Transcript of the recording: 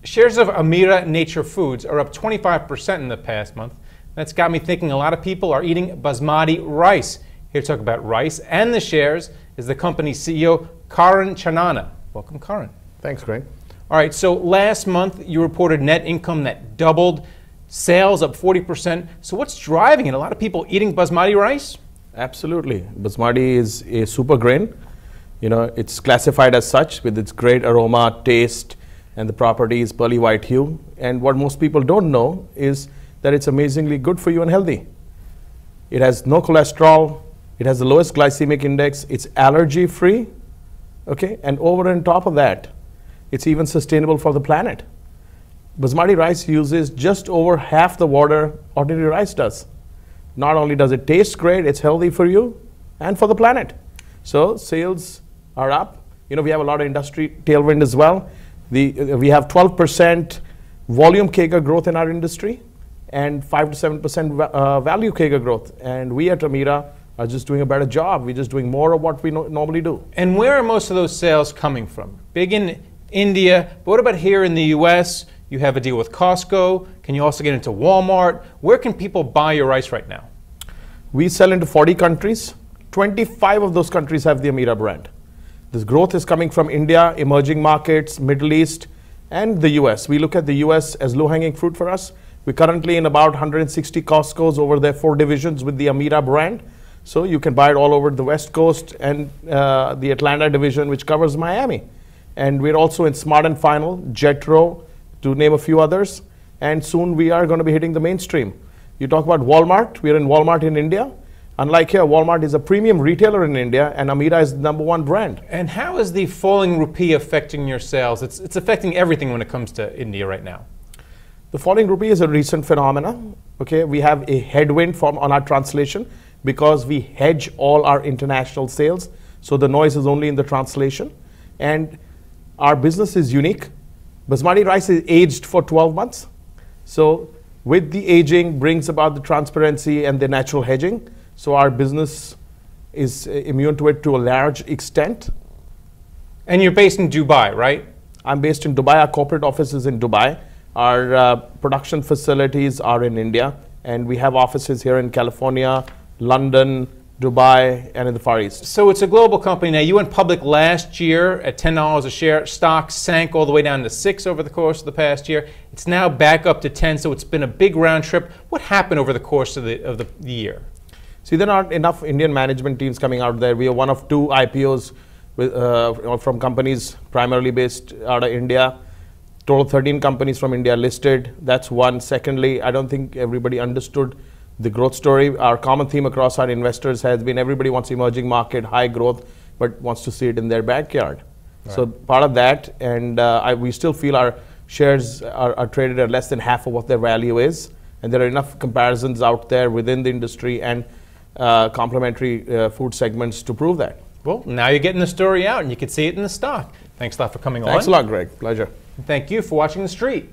Shares of Amira Nature Foods are up 25% in the past month. That's got me thinking a lot of people are eating basmati rice. Here to talk about rice and the shares is the company's CEO, Karan Chanana. Welcome, Karan. Thanks, Greg. All right, so last month you reported net income that doubled, sales up 40%. So what's driving it? A lot of people eating basmati rice? Absolutely. Basmati is a super grain. You know, it's classified as such with its great aroma, taste, and the properties, pearly white hue. And what most people don't know is that it's amazingly good for you and healthy. It has no cholesterol. It has the lowest glycemic index. It's allergy free. Okay, and over and top of that, it's even sustainable for the planet. Basmati rice uses just over half the water ordinary rice does. Not only does it taste great, it's healthy for you and for the planet. So sales are up. You know, we have a lot of industry tailwind as well. We have 12% volume CAGR growth in our industry and 5 to 7% value CAGR growth. And we at Amira are just doing a better job. We're just doing more of what we normally do. And where are most of those sales coming from? Big in India, but what about here in the US? You have a deal with Costco. Can you also get into Walmart? Where can people buy your rice right now? We sell into 40 countries. 25 of those countries have the Amira brand. This growth is coming from India, emerging markets, Middle East, and the US. We look at the US as low-hanging fruit for us. We're currently in about 160 Costco's over their 4 divisions with the Amira brand. So you can buy it all over the West Coast and the Atlanta division, which covers Miami. And we're also in Smart and Final, Jetro, to name a few others. And soon we are going to be hitting the mainstream. You talk about Walmart. We're in Walmart in India. Unlike here, Walmart is a premium retailer in India, and Amira is the #1 brand. And how is the falling rupee affecting your sales? It's affecting everything when it comes to India right now. The falling rupee is a recent phenomenon. Okay, we have a headwind on our translation because we hedge all our international sales. So the noise is only in the translation. And our business is unique. Basmati rice is aged for 12 months. So with the aging brings about the transparency and the natural hedging. So our business is immune to it to a large extent. And you're based in Dubai, right? I'm based in Dubai. Our corporate office is in Dubai. Our production facilities are in India. And we have offices here in California, London, Dubai, and in the Far East. So it's a global company now. You went public last year at $10 a share. Stock sank all the way down to $6 over the course of the past year. It's now back up to 10, so it's been a big round trip. What happened over the course of the year? See, there aren't enough Indian management teams coming out there. We are one of 2 IPOs with, from companies primarily based out of India. Total 13 companies from India listed. That's one. Secondly, I don't think everybody understood the growth story. Our common theme across our investors has been everybody wants emerging market, high growth, but wants to see it in their backyard. Right. So part of that, and we still feel our shares are traded at less than half of what their value is. And there are enough comparisons out there within the industry and complementary food segments to prove that. Well, now you're getting the story out and you can see it in the stock. Thanks a lot for coming on. Thanks a lot, Greg. Pleasure. And thank you for watching The Street.